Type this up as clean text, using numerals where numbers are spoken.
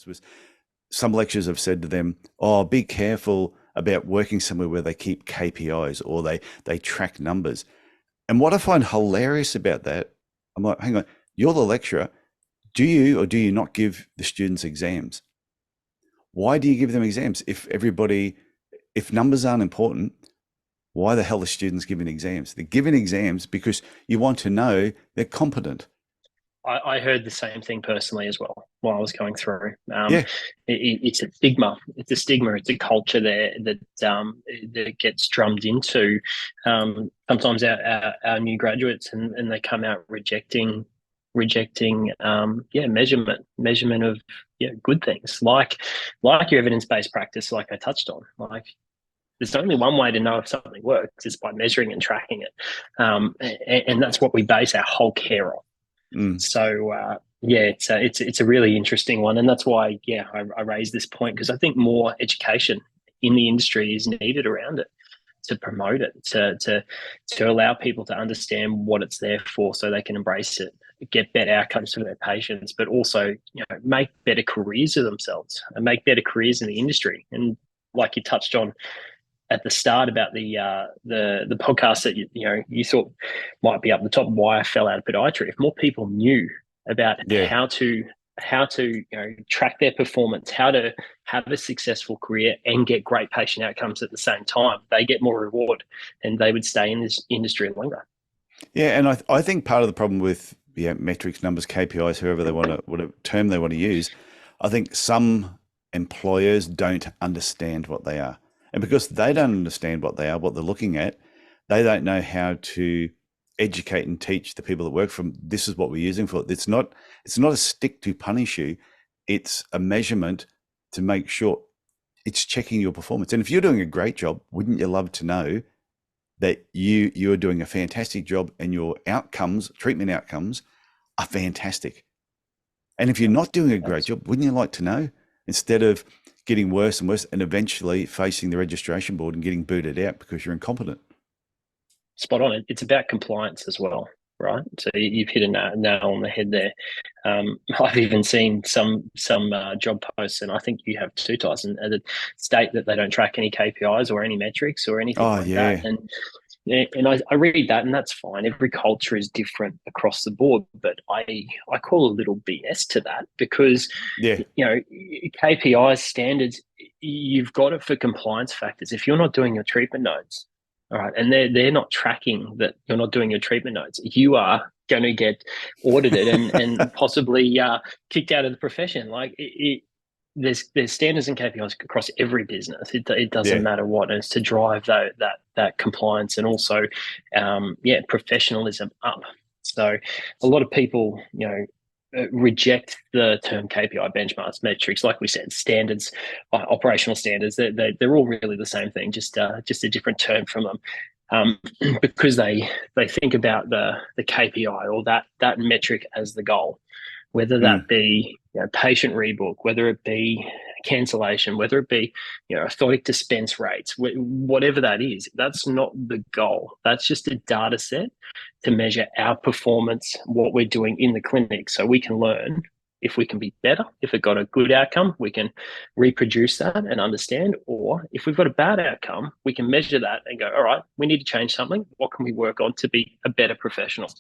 was some lecturers have said to them, "Oh, be careful about working somewhere where they keep KPIs or they track numbers." And what I find hilarious about that, I'm like, hang on, you're the lecturer. Do you or do you not give the students exams? Why do you give them exams if numbers aren't important? Why the hell are students given exams? They're given exams because you want to know they're competent. I heard the same thing personally as well while I was going through. Yeah, It's a stigma. It's a stigma. It's a culture there that gets drummed into. Sometimes our new graduates and they come out rejecting measurement of good things like your evidence based practice, like I touched on. Like there's only one way to know if something works is by measuring and tracking it, and that's what we base our whole care on. mm, So it's a really interesting one, and that's why I raised this point because I think more education in the industry is needed around it to promote it, to allow people to understand what it's there for, so they can embrace it, get better outcomes for their patients, but also make better careers of themselves and make better careers in the industry. And like you touched on at the start about the podcast that you thought might be up the top, why I fell out of podiatry. If more people knew about yeah. how to track their performance, how to have a successful career and get great patient outcomes at the same time, they get more reward and they would stay in this industry longer. Yeah, and I think part of the problem with metrics, numbers, KPIs, whoever they want to, whatever term they want to use, I think some employers don't understand what they are. And because they don't understand what they are, what they're looking at, they don't know how to educate and teach the people that work from this is what we're using for it. It's not a stick to punish you. It's a measurement to make sure it's checking your performance. And if you're doing a great job, wouldn't you love to know that you're doing a fantastic job and your outcomes, treatment outcomes, are fantastic? And if you're not doing a great That's job, wouldn't you like to know, instead of getting worse and worse and eventually facing the registration board and getting booted out because you're incompetent? spot on. It's about compliance as well, right? So you've hit a nail on the head there. I've even seen some job posts, and I think you have too, Tyson, that state that they don't track any KPIs or any metrics or anything Oh like that. yeah, And I read that, and that's fine. Every culture is different across the board, but I call a little BS to that because yeah, KPIs standards, you've got it for compliance factors. If you're not doing your treatment notes, all right, and they're not tracking that you're not doing your treatment notes, you are going to get audited and possibly kicked out of the profession. Like there's standards and KPIs across every business. It doesn't yeah. matter what, and it's to drive that compliance and also professionalism up. So a lot of people reject the term KPI, benchmarks, metrics. Like we said, standards, operational standards. They're all really the same thing, just a different term from them. Because they think about the KPI or that metric as the goal, whether Mm, that be patient rebook, whether it be cancellation, whether it be orthotic dispense rates, whatever that is. That's not the goal. That's just a data set to measure our performance, what we're doing in the clinic, so we can learn if we can be better. If it got a good outcome, we can reproduce that and understand. Or if we've got a bad outcome, we can measure that and go, all right, we need to change something. What can we work on to be a better professional?